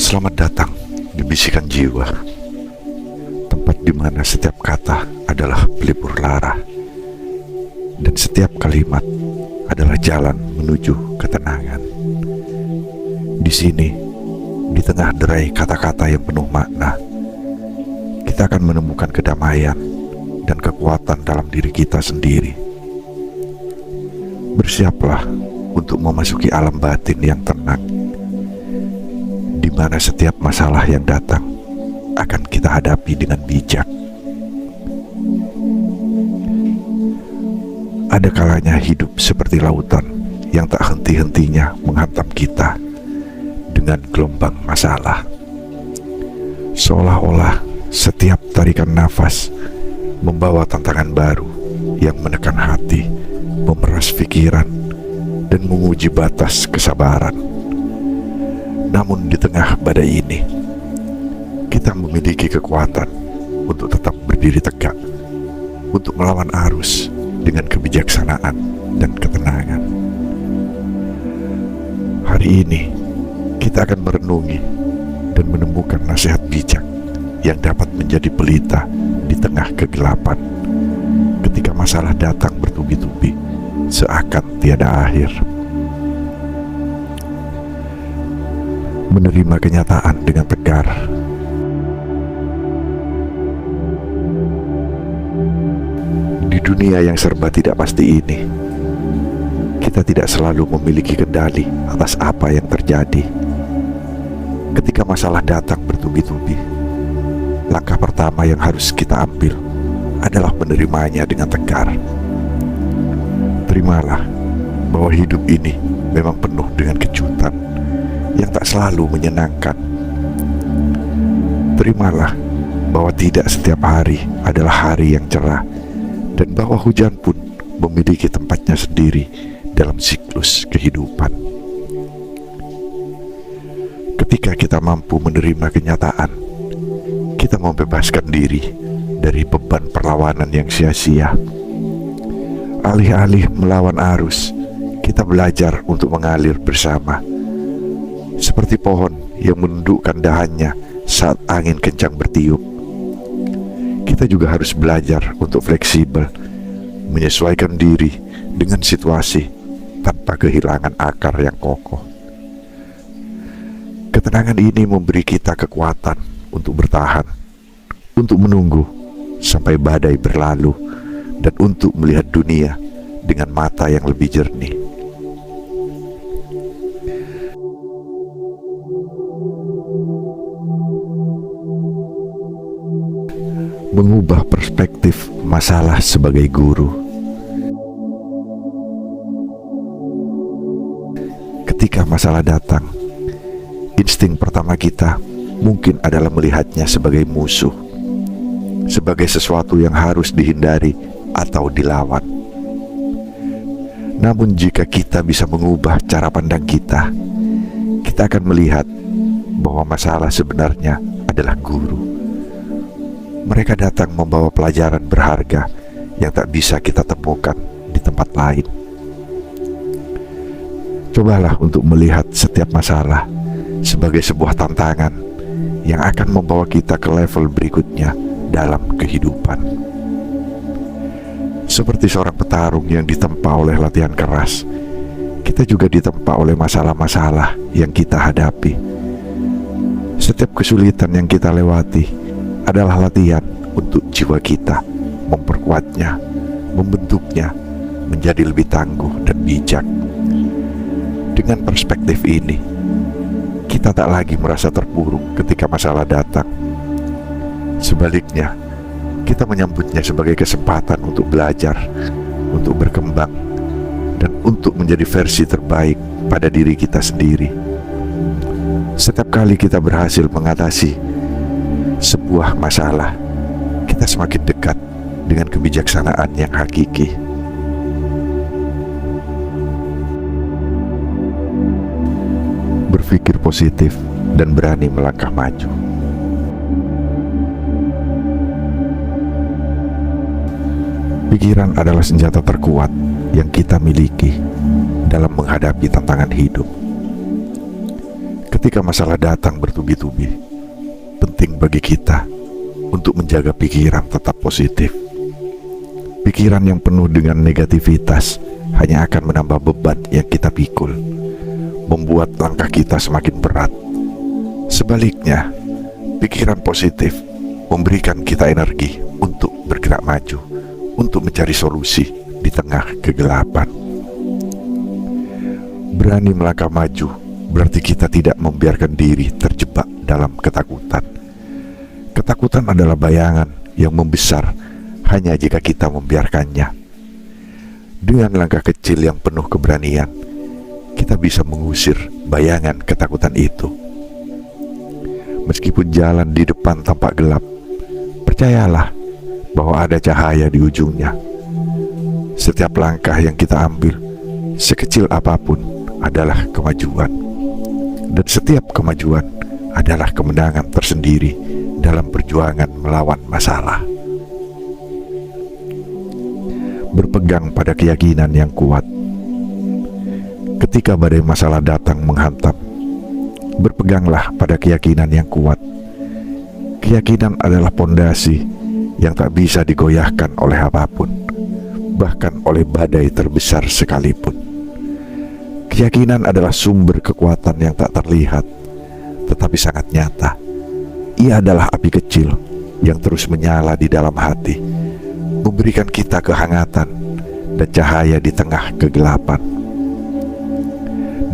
Selamat datang di Bisikan Jiwa, tempat di mana setiap kata adalah pelipur lara dan setiap kalimat adalah jalan menuju ketenangan. Di sini, di tengah derai kata-kata yang penuh makna, kita akan menemukan kedamaian dan kekuatan dalam diri kita sendiri. Bersiaplah untuk memasuki alam batin yang tenang, di mana setiap masalah yang datang akan kita hadapi dengan bijak. Ada kalanya hidup seperti lautan yang tak henti-hentinya menghantam kita dengan gelombang masalah. Seolah-olah setiap tarikan nafas membawa tantangan baru yang menekan hati, memeras pikiran, dan menguji batas kesabaran. Namun di tengah badai ini, kita memiliki kekuatan untuk tetap berdiri tegak, untuk melawan arus dengan kebijaksanaan dan ketenangan. Hari ini, kita akan merenungi dan menemukan nasihat bijak yang dapat menjadi pelita di tengah kegelapan ketika masalah datang bertubi-tubi seakan tiada akhir. Menerima kenyataan dengan tegar. Di dunia yang serba tidak pasti ini, kita tidak selalu memiliki kendali atas apa yang terjadi. Ketika masalah datang bertubi-tubi, langkah pertama yang harus kita ambil adalah menerimanya dengan tegar. Terimalah bahwa hidup ini memang penuh dengan kejutan yang tak selalu menyenangkan. Terimalah bahwa tidak setiap hari adalah hari yang cerah, dan bahwa hujan pun memiliki tempatnya sendiri dalam siklus kehidupan. Ketika kita mampu menerima kenyataan, kita membebaskan diri dari beban perlawanan yang sia-sia. Alih-alih melawan arus, kita belajar untuk mengalir bersama. Seperti pohon yang menundukkan dahannya saat angin kencang bertiup, kita juga harus belajar untuk fleksibel, menyesuaikan diri dengan situasi tanpa kehilangan akar yang kokoh. Ketenangan ini memberi kita kekuatan untuk bertahan, untuk menunggu sampai badai berlalu, dan untuk melihat dunia dengan mata yang lebih jernih. Mengubah perspektif masalah sebagai guru. Ketika masalah datang, insting pertama kita mungkin adalah melihatnya sebagai musuh, sebagai sesuatu yang harus dihindari atau dilawan. Namun jika kita bisa mengubah cara pandang kita, kita akan melihat bahwa masalah sebenarnya adalah guru. Mereka datang membawa pelajaran berharga yang tak bisa kita temukan di tempat lain. Cobalah untuk melihat setiap masalah sebagai sebuah tantangan yang akan membawa kita ke level berikutnya dalam kehidupan. Seperti seorang petarung yang ditempa oleh latihan keras, kita juga ditempa oleh masalah-masalah yang kita hadapi. Setiap kesulitan yang kita lewati adalah latihan untuk jiwa kita, memperkuatnya, membentuknya menjadi lebih tangguh dan bijak. Dengan perspektif ini, kita tak lagi merasa terpuruk ketika masalah datang. Sebaliknya, kita menyambutnya sebagai kesempatan untuk belajar, untuk berkembang, dan untuk menjadi versi terbaik pada diri kita sendiri. Setiap kali kita berhasil mengatasi sebuah masalah, kita semakin dekat dengan kebijaksanaan yang hakiki. Berpikir positif dan berani melangkah maju. Pikiran adalah senjata terkuat yang kita miliki dalam menghadapi tantangan hidup. Ketika masalah datang bertubi-tubi, penting bagi kita untuk menjaga pikiran tetap positif. Pikiran yang penuh dengan negativitas hanya akan menambah beban yang kita pikul, membuat langkah kita semakin berat. Sebaliknya, pikiran positif memberikan kita energi untuk bergerak maju, untuk mencari solusi di tengah kegelapan. Berani melangkah maju berarti kita tidak membiarkan diri terjebak dalam ketakutan. Ketakutan adalah bayangan yang membesar hanya jika kita membiarkannya. Dengan langkah kecil yang penuh keberanian, kita bisa mengusir bayangan ketakutan itu. Meskipun jalan di depan tampak gelap, percayalah bahwa ada cahaya di ujungnya. Setiap langkah yang kita ambil, sekecil apapun, adalah kemajuan. Dan setiap kemajuan adalah kemenangan tersendiri dalam perjuangan melawan masalah. Berpegang pada keyakinan yang kuat. Ketika badai masalah datang menghantam, berpeganglah pada keyakinan yang kuat. Keyakinan adalah pondasi yang tak bisa digoyahkan oleh apapun, bahkan oleh badai terbesar sekalipun. Keyakinan adalah sumber kekuatan yang tak terlihat, tetapi sangat nyata. Ia adalah api kecil yang terus menyala di dalam hati, memberikan kita kehangatan dan cahaya di tengah kegelapan.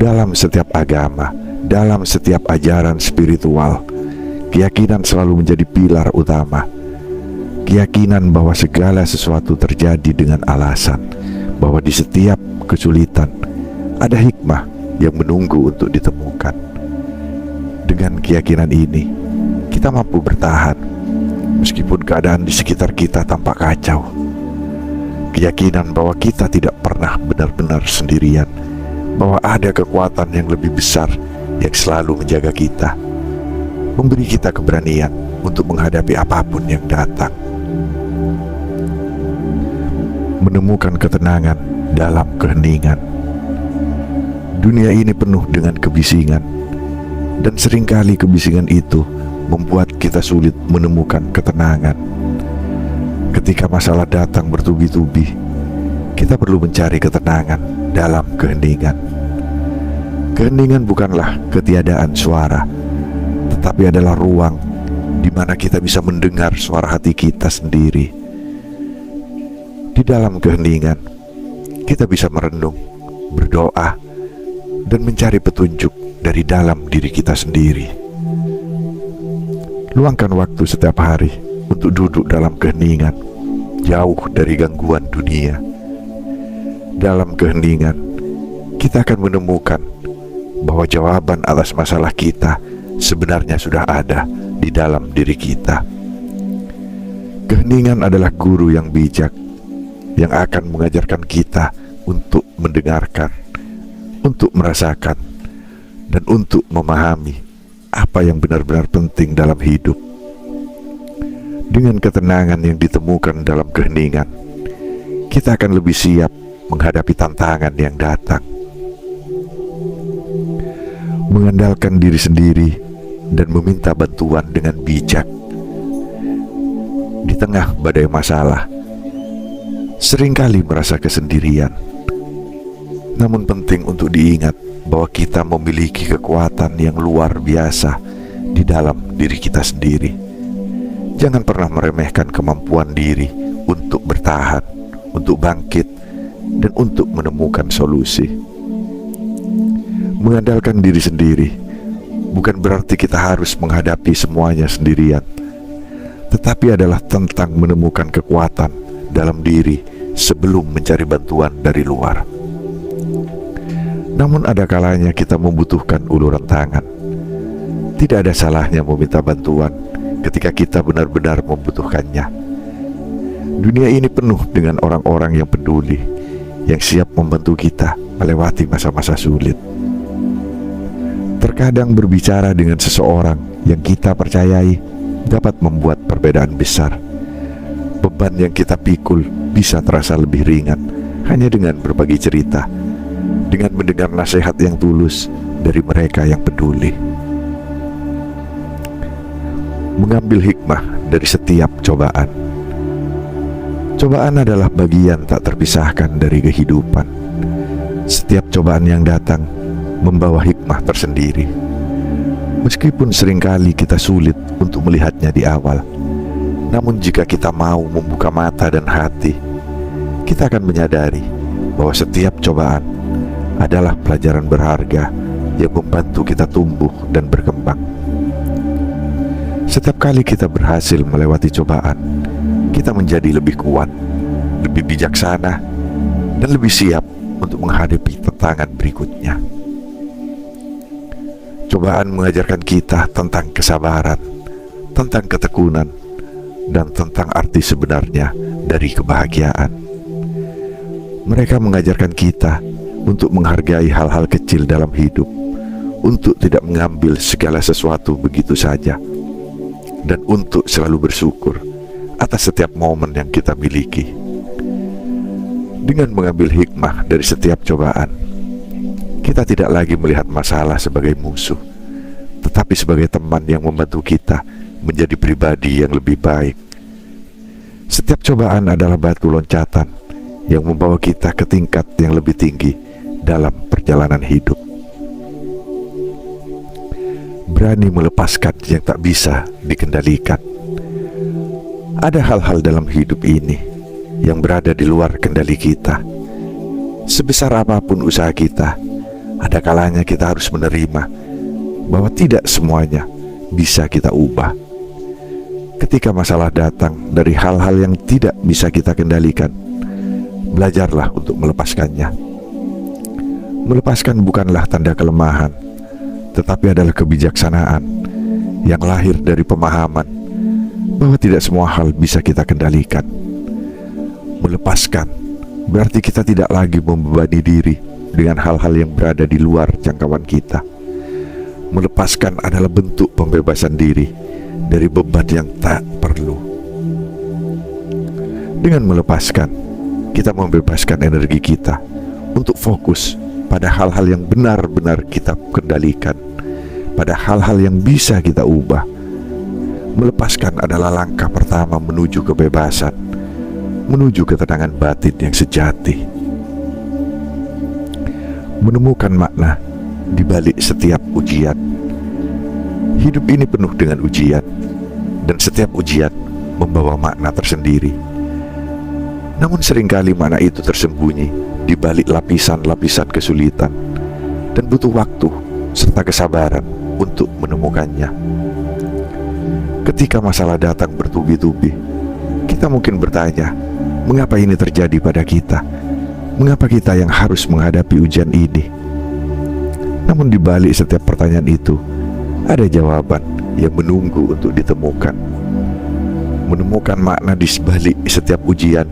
Dalam setiap agama, dalam setiap ajaran spiritual, keyakinan selalu menjadi pilar utama. Keyakinan bahwa segala sesuatu terjadi dengan alasan, bahwa di setiap kesulitan ada hikmah yang menunggu untuk ditemukan. Dengan keyakinan ini, kita mampu bertahan meskipun keadaan di sekitar kita tampak kacau. Keyakinan bahwa kita tidak pernah benar-benar sendirian, bahwa ada kekuatan yang lebih besar yang selalu menjaga kita, memberi kita keberanian untuk menghadapi apapun yang datang. Menemukan ketenangan dalam keheningan. Dunia ini penuh dengan kebisingan, dan seringkali kebisingan itu membuat kita sulit menemukan ketenangan. Ketika masalah datang bertubi-tubi, kita perlu mencari ketenangan dalam keheningan. Keheningan bukanlah ketiadaan suara, tetapi adalah ruang di mana kita bisa mendengar suara hati kita sendiri. Di dalam keheningan, kita bisa merenung, berdoa, dan mencari petunjuk dari dalam diri kita sendiri. Luangkan waktu setiap hari untuk duduk dalam keheningan, jauh dari gangguan dunia. Dalam keheningan, kita akan menemukan bahwa jawaban atas masalah kita sebenarnya sudah ada di dalam diri kita. Keheningan adalah guru yang bijak, yang akan mengajarkan kita untuk mendengarkan, untuk merasakan, dan untuk memahami apa yang benar-benar penting dalam hidup. Dengan ketenangan yang ditemukan dalam keheningan, kita akan lebih siap menghadapi tantangan yang datang. Mengandalkan diri sendiri dan meminta bantuan dengan bijak. Di tengah badai masalah, seringkali merasa kesendirian. Namun penting untuk diingat bahwa kita memiliki kekuatan yang luar biasa di dalam diri kita sendiri. Jangan pernah meremehkan kemampuan diri untuk bertahan, untuk bangkit, dan untuk menemukan solusi. Mengandalkan diri sendiri bukan berarti kita harus menghadapi semuanya sendirian, tetapi adalah tentang menemukan kekuatan dalam diri sebelum mencari bantuan dari luar. Namun ada kalanya kita membutuhkan uluran tangan. Tidak ada salahnya meminta bantuan ketika kita benar-benar membutuhkannya. Dunia ini penuh dengan orang-orang yang peduli, yang siap membantu kita melewati masa-masa sulit. Terkadang berbicara dengan seseorang yang kita percayai dapat membuat perbedaan besar. Beban yang kita pikul bisa terasa lebih ringan hanya dengan berbagi cerita, dengan mendengar nasihat yang tulus dari mereka yang peduli. mengambil hikmah dari setiap cobaan. Cobaan adalah bagian tak terpisahkan dari kehidupan. Setiap cobaan yang datang membawa hikmah tersendiri. Meskipun seringkali kita sulit untuk melihatnya di awal, namun jika kita mau membuka mata dan hati, kita akan menyadari bahwa setiap cobaan adalah pelajaran berharga yang membantu kita tumbuh dan berkembang. Setiap kali kita berhasil melewati cobaan, kita menjadi lebih kuat, lebih bijaksana, dan lebih siap untuk menghadapi tantangan berikutnya. Cobaan mengajarkan kita tentang kesabaran, tentang ketekunan, dan tentang arti sebenarnya dari kebahagiaan. Mereka mengajarkan kita untuk menghargai hal-hal kecil dalam hidup, untuk tidak mengambil segala sesuatu begitu saja, dan untuk selalu bersyukur atas setiap momen yang kita miliki. Dengan mengambil hikmah dari setiap cobaan, kita tidak lagi melihat masalah sebagai musuh, tetapi sebagai teman yang membantu kita menjadi pribadi yang lebih baik. Setiap cobaan adalah batu loncatan yang membawa kita ke tingkat yang lebih tinggi dalam perjalanan hidup. Berani melepaskan yang tak bisa dikendalikan. Ada hal-hal dalam hidup ini yang berada di luar kendali kita. Sebesar apapun usaha kita, ada kalanya kita harus menerima bahwa tidak semuanya bisa kita ubah. Ketika masalah datang dari hal-hal yang tidak bisa kita kendalikan, belajarlah untuk melepaskannya. Melepaskan bukanlah tanda kelemahan, tetapi adalah kebijaksanaan yang lahir dari pemahaman bahwa tidak semua hal bisa kita kendalikan. Melepaskan berarti kita tidak lagi membebani diri dengan hal-hal yang berada di luar jangkauan kita. Melepaskan adalah bentuk pembebasan diri dari beban yang tak perlu. Dengan melepaskan, kita membebaskan energi kita untuk fokus pada hal-hal yang benar-benar kita kendalikan, pada hal-hal yang bisa kita ubah. Melepaskan adalah langkah pertama menuju kebebasan, menuju ketenangan batin yang sejati. Menemukan makna di balik setiap ujian. Hidup ini penuh dengan ujian, dan setiap ujian membawa makna tersendiri. Namun seringkali makna itu tersembunyi di balik lapisan-lapisan kesulitan, dan butuh waktu serta kesabaran untuk menemukannya. Ketika masalah datang bertubi-tubi, kita mungkin bertanya, mengapa ini terjadi pada kita? Mengapa kita yang harus menghadapi ujian ini? Namun di balik setiap pertanyaan itu, ada jawaban yang menunggu untuk ditemukan. Menemukan makna di balik setiap ujian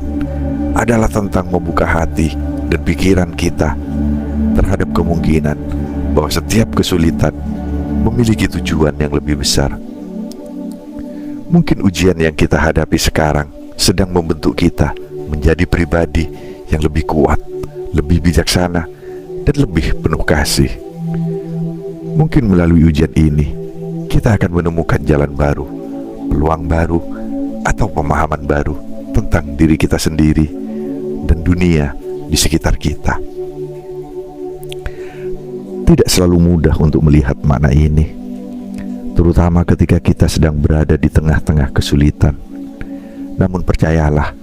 adalah tentang membuka hati dan pikiran kita terhadap kemungkinan bahwa setiap kesulitan memiliki tujuan yang lebih besar. Mungkin ujian yang kita hadapi sekarang sedang membentuk kita menjadi pribadi yang lebih kuat, lebih bijaksana, dan lebih penuh kasih. Mungkin melalui ujian ini kita akan menemukan jalan baru, peluang baru, atau pemahaman baru tentang diri kita sendiri dan dunia di sekitar kita. Tidak selalu mudah untuk melihat makna ini, terutama ketika kita sedang berada di tengah-tengah kesulitan. Namun percayalah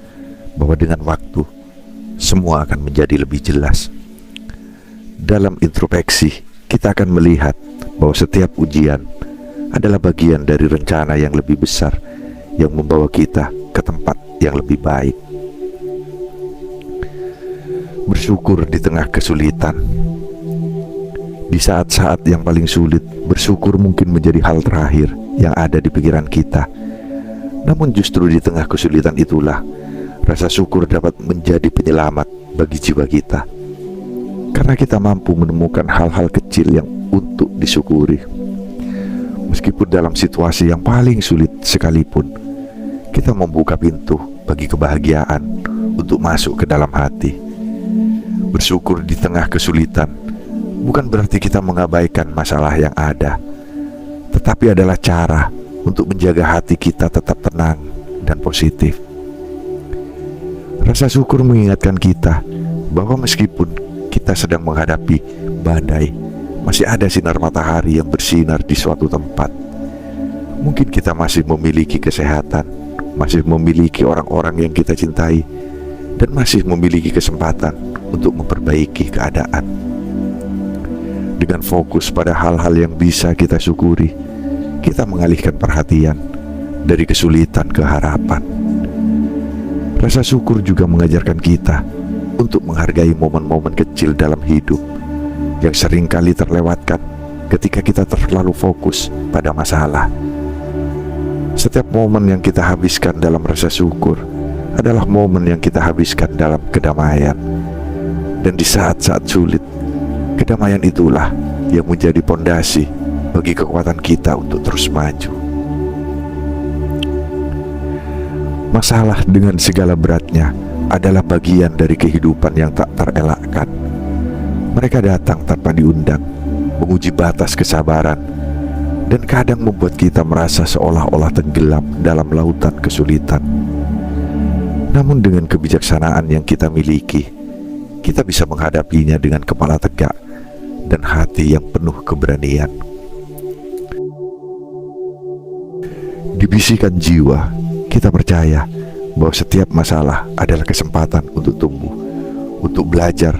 bahwa dengan waktu semua akan menjadi lebih jelas. Dalam introspeksi, kita akan melihat bahwa setiap ujian adalah bagian dari rencana yang lebih besar yang membawa kita ke tempat yang lebih baik. Bersyukur di tengah kesulitan. Di saat-saat yang paling sulit, bersyukur mungkin menjadi hal terakhir yang ada di pikiran kita. Namun justru di tengah kesulitan itulah rasa syukur dapat menjadi penyelamat bagi jiwa kita, karena kita mampu menemukan hal-hal kecil yang untuk disyukuri. Meskipun dalam situasi yang paling sulit sekalipun, kita membuka pintu bagi kebahagiaan untuk masuk ke dalam hati. Bersyukur di tengah kesulitan bukan berarti kita mengabaikan masalah yang ada, tetapi adalah cara untuk menjaga hati kita tetap tenang dan positif. Rasa syukur mengingatkan kita bahwa meskipun kita sedang menghadapi badai, masih ada sinar matahari yang bersinar di suatu tempat. Mungkin kita masih memiliki kesehatan, masih memiliki orang-orang yang kita cintai, dan masih memiliki kesempatan untuk memperbaiki keadaan. Dengan fokus pada hal-hal yang bisa kita syukuri, kita mengalihkan perhatian dari kesulitan ke harapan. Rasa syukur juga mengajarkan kita untuk menghargai momen-momen kecil dalam hidup yang seringkali terlewatkan ketika kita terlalu fokus pada masalah. Setiap momen yang kita habiskan dalam rasa syukur adalah momen yang kita habiskan dalam kedamaian. Dan di saat-saat sulit, kedamaian itulah yang menjadi pondasi bagi kekuatan kita untuk terus maju. Masalah dengan segala beratnya adalah bagian dari kehidupan yang tak terelakkan. Mereka datang tanpa diundang, menguji batas kesabaran, dan kadang membuat kita merasa seolah-olah tenggelam dalam lautan kesulitan. Namun dengan kebijaksanaan yang kita miliki, kita bisa menghadapinya dengan kepala tegak dan hati yang penuh keberanian. Di bisikan jiwa, kita percaya bahwa setiap masalah adalah kesempatan untuk tumbuh, untuk belajar,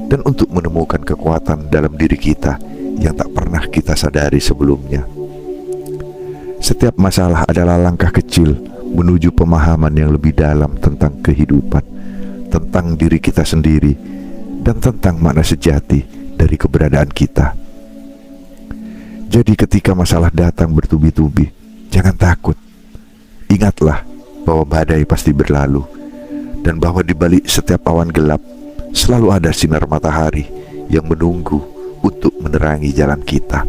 dan untuk menemukan kekuatan dalam diri kita yang tak pernah kita sadari sebelumnya. Setiap masalah adalah langkah kecil menuju pemahaman yang lebih dalam tentang kehidupan, tentang diri kita sendiri, dan tentang makna sejati dari keberadaan kita. Jadi ketika masalah datang bertubi-tubi, jangan takut. Ingatlah bahwa badai pasti berlalu, dan bahwa di balik setiap awan gelap selalu ada sinar matahari yang menunggu untuk menerangi jalan kita.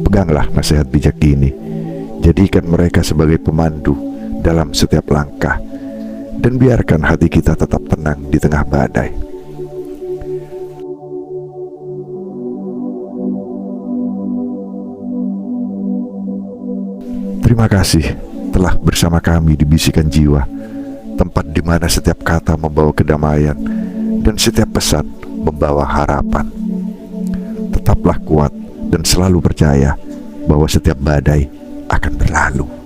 Peganglah nasihat bijak ini, jadikan mereka sebagai pemandu dalam setiap langkah, dan biarkan hati kita tetap tenang di tengah badai. Terima kasih telah bersama kami di Bisikan Jiwa, tempat di mana setiap kata membawa kedamaian dan setiap pesan membawa harapan. Tetaplah kuat dan selalu percaya bahwa setiap badai akan berlalu.